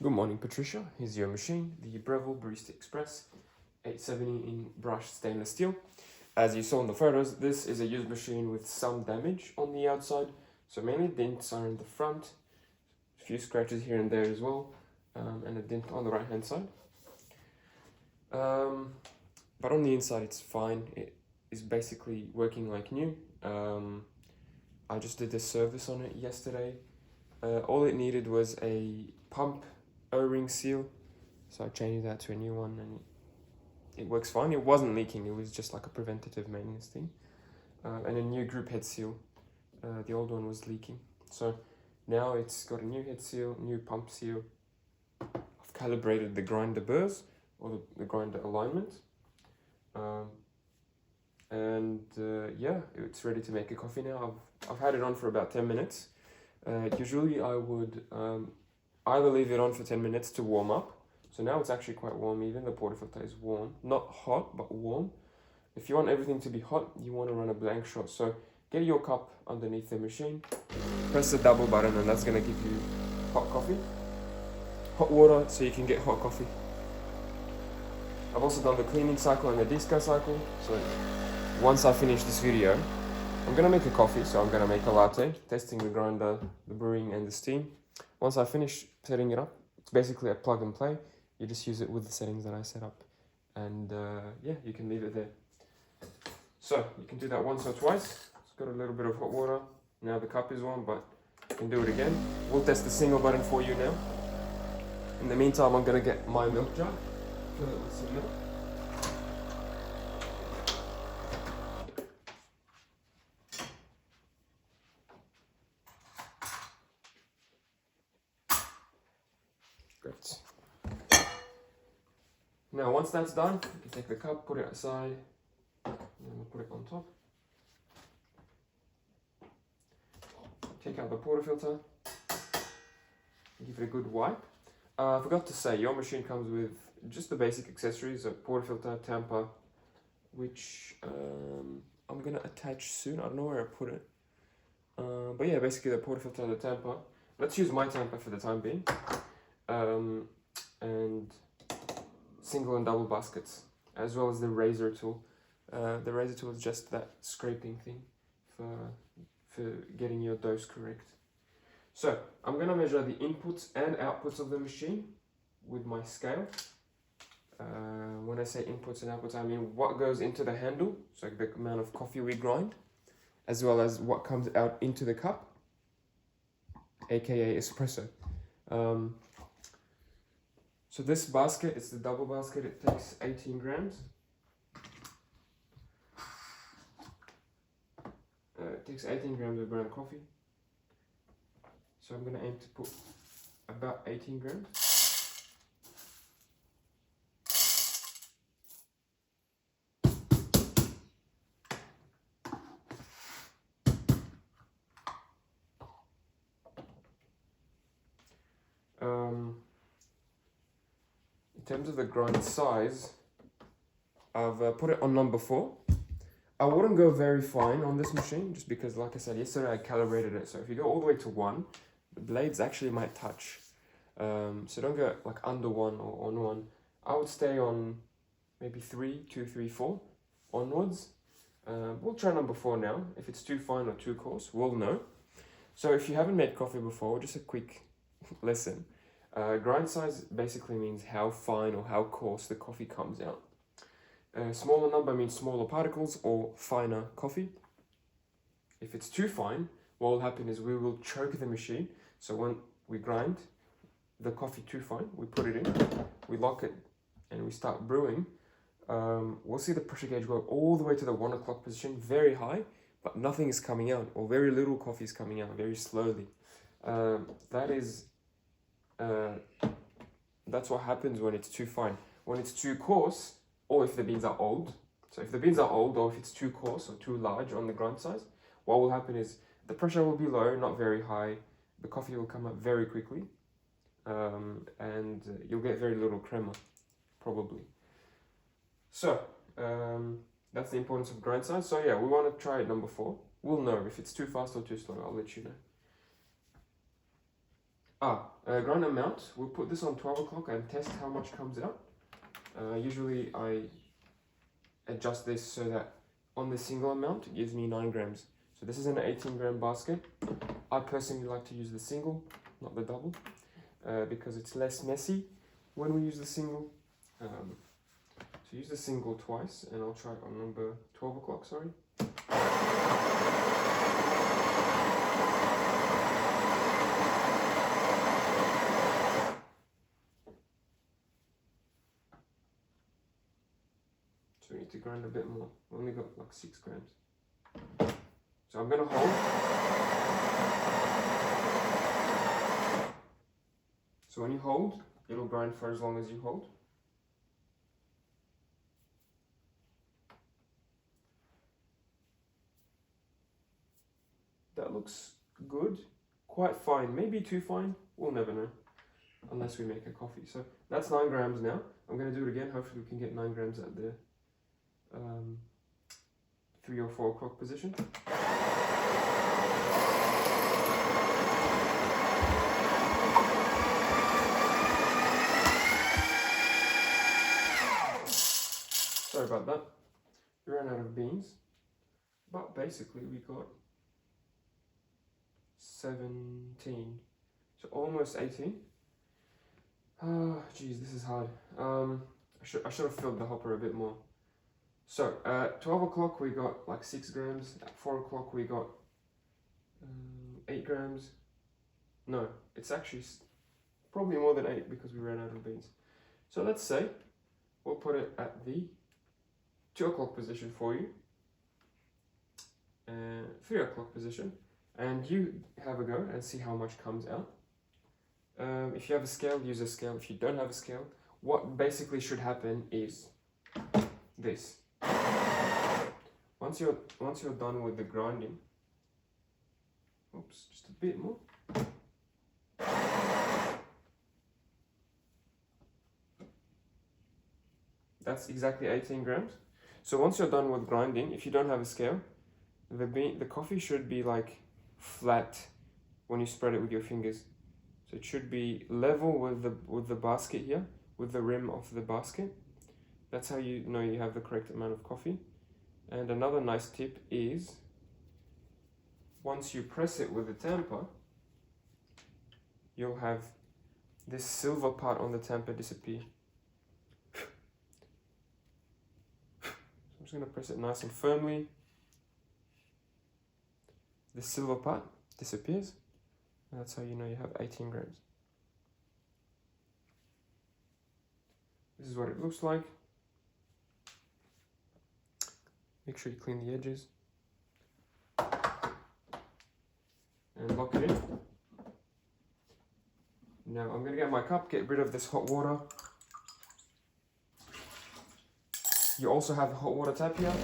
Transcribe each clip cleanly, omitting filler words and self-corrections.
Good morning, Patricia. Here's your machine, the Breville Barista Express 870 in brushed stainless steel. As you saw in the photos, this is a used machine with some damage on the outside. So mainly dents are in the front, a few scratches here and there as well, and a dent on the right hand side. But on the inside it's fine. It is basically working like new. I just did a service on it yesterday. All it needed was a pump O-ring seal, so I changed that to a new one and it works fine. It wasn't leaking, it was just like a preventative maintenance thing. And a new group head seal. The old one was leaking, so now it's got a new head seal, new pump seal. I've calibrated the grinder burrs, or the grinder alignment, yeah, it's ready to make a coffee now. I've had it on for about 10 minutes. Usually I would either leave it on for 10 minutes to warm up. So now it's actually quite warm even. The portafilter is warm. Not hot, but warm. If you want everything to be hot, you want to run a blank shot. So get your cup underneath the machine. Press the double button and that's going to give you hot coffee. Hot water so you can get hot coffee. I've also done the cleaning cycle and the disco cycle. So once I finish this video, I'm going to make a coffee. So I'm going to make a latte, testing the grinder, the brewing and the steam. Once I finish setting it up, it's basically a plug and play. You just use it with the settings that I set up. And yeah, you can leave it there. So you can do that once or twice. It's got a little bit of hot water. Now the cup is warm, but you can do it again. We'll test the single button for you now. In the meantime, I'm going to get my milk jar. Fill it with some milk. Great. Now once that's done, you take the cup, put it aside, and then we'll put it on top. Take out the portafilter, give it a good wipe. I forgot to say, your machine comes with just the basic accessories, a portafilter, tamper, which I'm going to attach soon. I don't know where I put it. But yeah, basically the portafilter, the tamper. Let's use my tamper for the time being. And single and double baskets, as well as the razor tool. The razor tool is just that scraping thing for getting your dose correct. So I'm going to measure the inputs and outputs of the machine with my scale. When I say inputs and outputs, I mean what goes into the handle, so the amount of coffee we grind, as well as what comes out into the cup, aka espresso. So this basket, it's the double basket, it takes 18 grams. It takes 18 grams of ground coffee. So I'm going to aim to put about 18 grams. In terms of the grind size, I've put it on number 4. I wouldn't go very fine on this machine, just because, like I said yesterday, I calibrated it. So if you go all the way to 1, the blades actually might touch. So don't go like under 1 or on 1. I would stay on maybe 3, 2, 3, 4 onwards. We'll try number 4 now. If it's too fine or too coarse, we'll know. So if you haven't made coffee before, just a quick lesson. Grind size basically means how fine or how coarse the coffee comes out. Smaller number means smaller particles or finer coffee. If it's too fine, what will happen is we will choke the machine. So when we grind the coffee too fine, we put it in, we lock it, and we start brewing. We'll see the pressure gauge go all the way to the 1 o'clock position, very high, but nothing is coming out, or very little coffee is coming out, very slowly. That's what happens when it's too fine. When it's too coarse, or if the beans are old, so if the beans are old, or if it's too coarse or too large on the grind size, what will happen is the pressure will be low, not very high, the coffee will come up very quickly, and you'll get very little crema, probably. So, that's the importance of grind size. So yeah, we want to try it number 4. We'll know if it's too fast or too slow, I'll let you know. Grind amount, we'll put this on 12 o'clock and test how much comes out. Usually I adjust this so that on the single amount it gives me 9 grams. So this is an 18-gram basket. I personally like to use the single, not the double, because it's less messy when we use the single. So use the single twice, and I'll try it on number 12 o'clock, sorry. So we need to grind a bit more. We only got like 6 grams. So I'm gonna hold. So when you hold, it'll grind for as long as you hold. That looks good, quite fine, maybe too fine, we'll never know, unless we make a coffee. So that's 9 grams now. I'm going to do it again, hopefully we can get 9 grams at the 3 or 4 o'clock position. Sorry about that, we ran out of beans, but basically we got 17, so almost 18. Oh, geez, this is hard. I should have filled the hopper a bit more. So at 12 o'clock we got like 6 grams. At 4 o'clock we got 8 grams. No, it's actually probably more than 8 because we ran out of beans. So let's say we'll put it at the 2 o'clock position for you, and 3 o'clock position. And you have a go and see how much comes out. If you have a scale, use a scale. If you don't have a scale, what basically should happen is this. Once you're done with the grinding, oops, just a bit more. That's exactly 18 grams. So once you're done with grinding, if you don't have a scale, the coffee should be like flat when you spread it with your fingers. So it should be level with the basket here, with the rim of the basket. That's how you know you have the correct amount of coffee. And another nice tip is, once you press it with the tamper, you'll have this silver part on the tamper disappear. I'm just going to press it nice and firmly. The silver part disappears, and that's how you know you have 18 grams. This is what it looks like. Make sure you clean the edges and lock it in. Now I'm going to get my cup, get rid of this hot water. You also have the hot water tap here.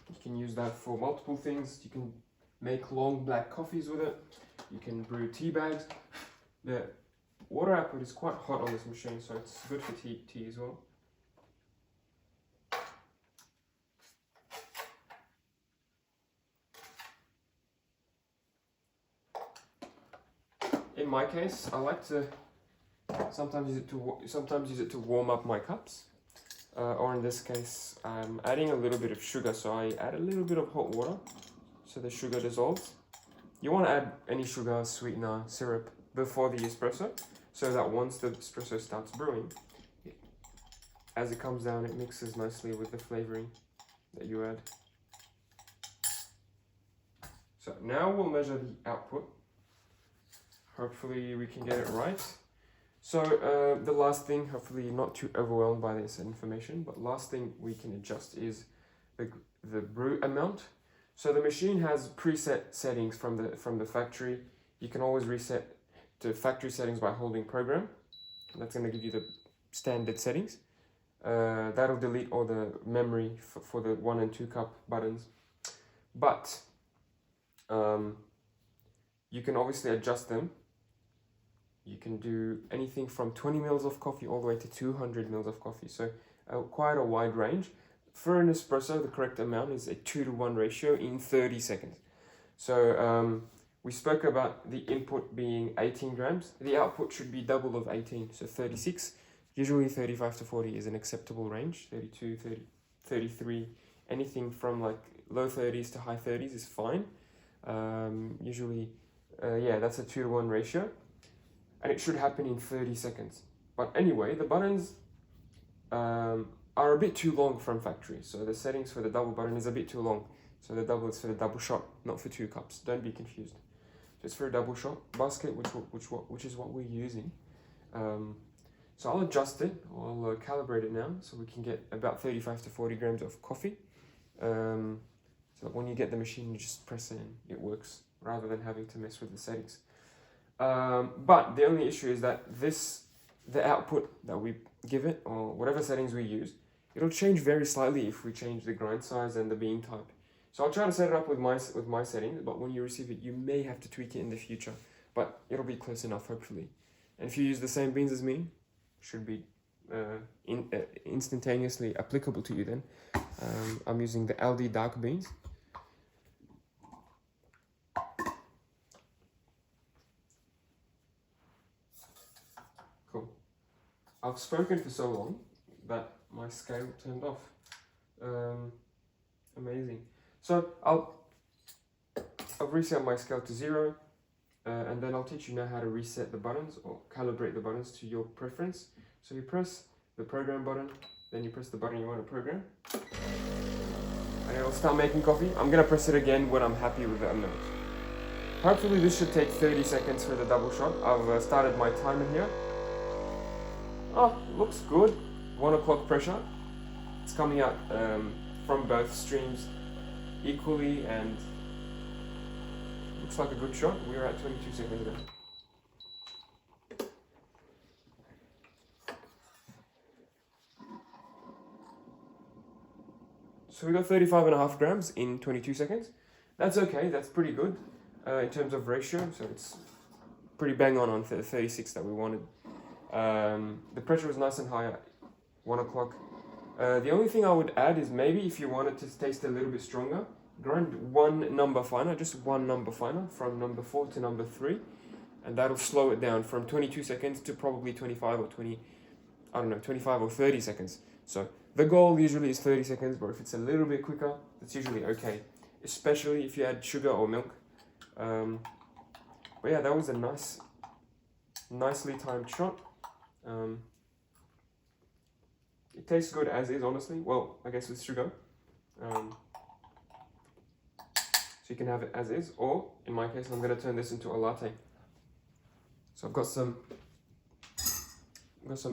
You can use that for multiple things. You can make long black coffees with it. You can brew tea bags. The water output is quite hot on this machine, so it's good for tea as well. In my case, I like to sometimes use it to warm up my cups, or in this case, I'm adding a little bit of sugar. So I add a little bit of hot water, so the sugar dissolves. You want to add any sugar, sweetener, syrup before the espresso, so that once the espresso starts brewing, as it comes down, it mixes nicely with the flavoring that you add. So now we'll measure the output. Hopefully we can get it right. So the last thing, hopefully you're not too overwhelmed by this information, but last thing we can adjust is the brew amount. So the machine has preset settings from the factory. You can always reset to factory settings by holding program. That's going to give you the standard settings. That'll delete all the memory for the 1 and 2 cup buttons. But you can obviously adjust them. You can do anything from 20 mils of coffee all the way to 200 mils of coffee. So quite a wide range. for an espresso, the correct amount is a 2-to-1 ratio in 30 seconds. So we spoke about the input being 18 grams. The output should be double of 18, so 36. Usually 35 to 40 is an acceptable range. 32, 30, 33, anything from like low 30s to high 30s is fine. Usually, that's a 2-to-1 ratio. And it should happen in 30 seconds. But anyway, the buttons are a bit too long from factory. So the settings for the double button is a bit too long. So the double is for the double shot, not for 2 cups. Don't be confused. Just for a double shot basket, which is what we're using. So I'll adjust it. I'll calibrate it now, so we can get about 35 to 40 grams of coffee. So when you get the machine, you just press it and it works, rather than having to mess with the settings. But the only issue is that the output that we give it, or whatever settings we use, it'll change very slightly if we change the grind size and the bean type. So I'll try to set it up with my settings, but when you receive it, you may have to tweak it in the future. But it'll be close enough, hopefully. And if you use the same beans as me, should be instantaneously applicable to you then. I'm using the Aldi dark beans. Cool. I've spoken for so long that my scale turned off. Amazing. So I've reset my scale to 0, and then I'll teach you now how to reset the buttons or calibrate the buttons to your preference. So you press the program button, then you press the button you want to program, and it'll start making coffee. I'm gonna press it again when I'm happy with the amount. Hopefully this should take 30 seconds for the double shot. I've started my timer here. Oh, looks good. 1 o'clock pressure. It's coming out from both streams equally, and looks like a good shot. We're at 22 seconds now. So we got 35.5 grams in 22 seconds. That's okay, that's pretty good in terms of ratio, so it's pretty bang on the 36 that we wanted. The pressure was nice and high at 1 o'clock. The only thing I would add is maybe if you wanted to taste a little bit stronger, grind 1 number finer, just 1 number finer, from number 4 to number 3, and that'll slow it down from 22 seconds to probably 25 or 20, I don't know, 25 or 30 seconds. So the goal usually is 30 seconds, but if it's a little bit quicker, that's usually okay, especially if you add sugar or milk. But yeah, that was a nicely timed shot. It tastes good as is, honestly. Well, I guess with sugar. So you can have it as is, or in my case, I'm going to turn this into a latte. So I've got some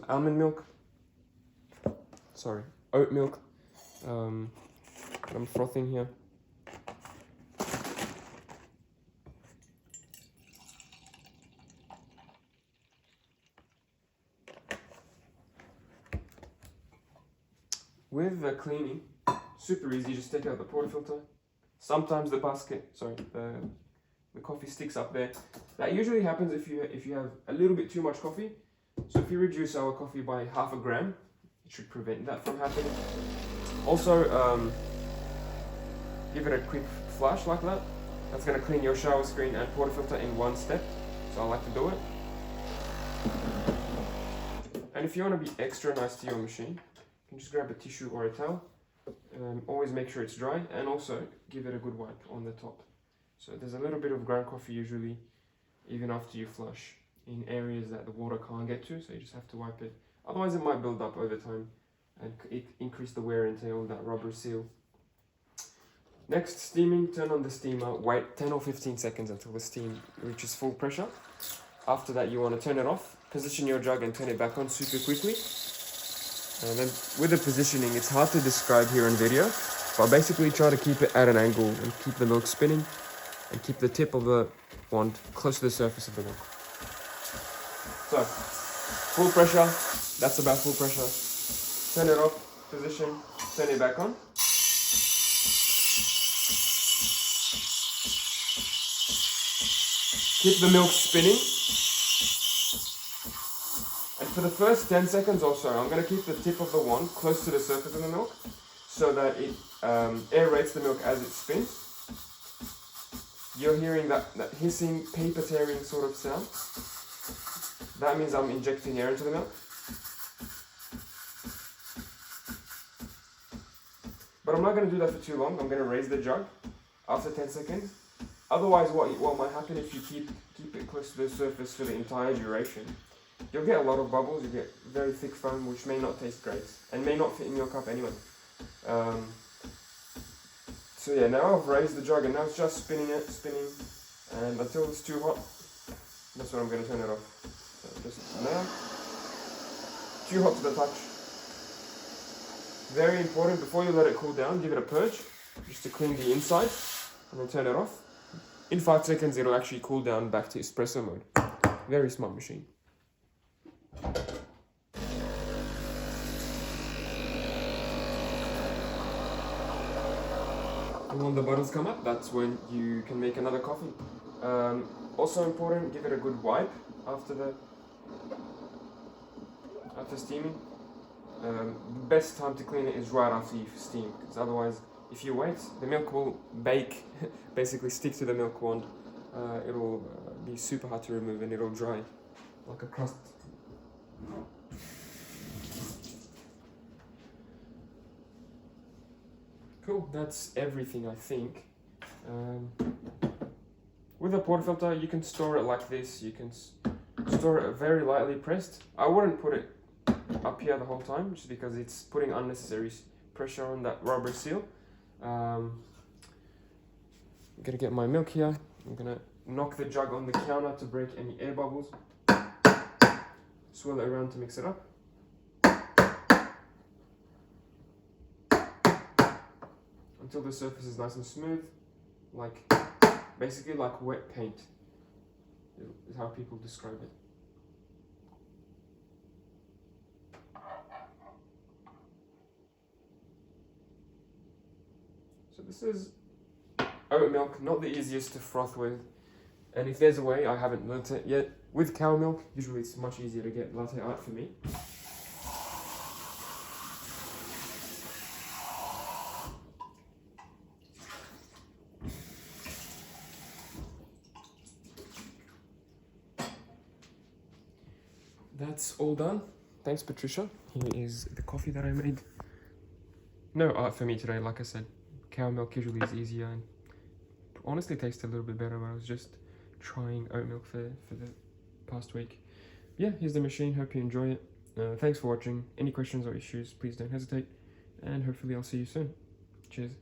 almond milk. Sorry, oat milk. I'm frothing here. With the cleaning, super easy, just take out the portafilter. Sometimes the coffee sticks up there. That usually happens if you have a little bit too much coffee. So if you reduce our coffee by half a gram, it should prevent that from happening. Also, give it a quick flush like that. That's going to clean your shower screen and portafilter in one step. So I like to do it. And if you want to be extra nice to your machine, you can just grab a tissue or a towel. Always make sure it's dry, and also give it a good wipe on the top. So there's a little bit of ground coffee usually, even after you flush, in areas that the water can't get to, so you just have to wipe it. Otherwise it might build up over time and increase the wear and tear on that rubber seal. Next, steaming. Turn on the steamer, wait 10 or 15 seconds until the steam reaches full pressure. After that you want to turn it off, position your jug and turn it back on super quickly. And then with the positioning, it's hard to describe here in video, but basically try to keep it at an angle and keep the milk spinning and keep the tip of the wand close to the surface of the milk. So, full pressure, that's about full pressure. Turn it off, position, turn it back on. Keep the milk spinning. And for the first 10 seconds or so, I'm going to keep the tip of the wand close to the surface of the milk, so that it aerates the milk as it spins. You're hearing that hissing, paper tearing sort of sound. That means I'm injecting air into the milk. But I'm not going to do that for too long. I'm going to raise the jug after 10 seconds. Otherwise, what might happen if you keep it close to the surface for the entire duration, you'll get a lot of bubbles, you get very thick foam, which may not taste great, and may not fit in your cup anyway. So yeah, now I've raised the jug, and now it's just spinning, and until it's too hot, that's when I'm going to turn it off. So just now, too hot to the touch. Very important, before you let it cool down, give it a purge, just to clean the inside, and then turn it off. In 5 seconds, it'll actually cool down back to espresso mode. Very smart machine. And when the bubbles come up, that's when you can make another coffee. Also important, give it a good wipe after steaming. Best time to clean it is right after you've steamed, because otherwise, if you wait, the milk will bake, basically stick to the milk wand. It'll be super hard to remove, and it'll dry like a crust. Cool, that's everything I think. With a portafilter, you can store it like this. You can store it very lightly pressed. I wouldn't put it up here the whole time, just because it's putting unnecessary pressure on that rubber seal. I'm gonna get my milk here. I'm gonna knock the jug on the counter to break any air bubbles. Swirl it around to mix it up. Until the surface is nice and smooth, basically like wet paint, is how people describe it. So this is oat milk, not the easiest to froth with, and if there's a way, I haven't learnt it yet. With cow milk, usually it's much easier to get latte art for me. That's all done. Thanks, Patricia. Here is the coffee that I made. No art for me today, like I said. Cow milk usually is easier and honestly tastes a little bit better, but I was just trying oat milk for the past week. Yeah, here's the machine. Hope you enjoy it. Thanks for watching. Any questions or issues, please don't hesitate. And hopefully I'll see you soon. Cheers.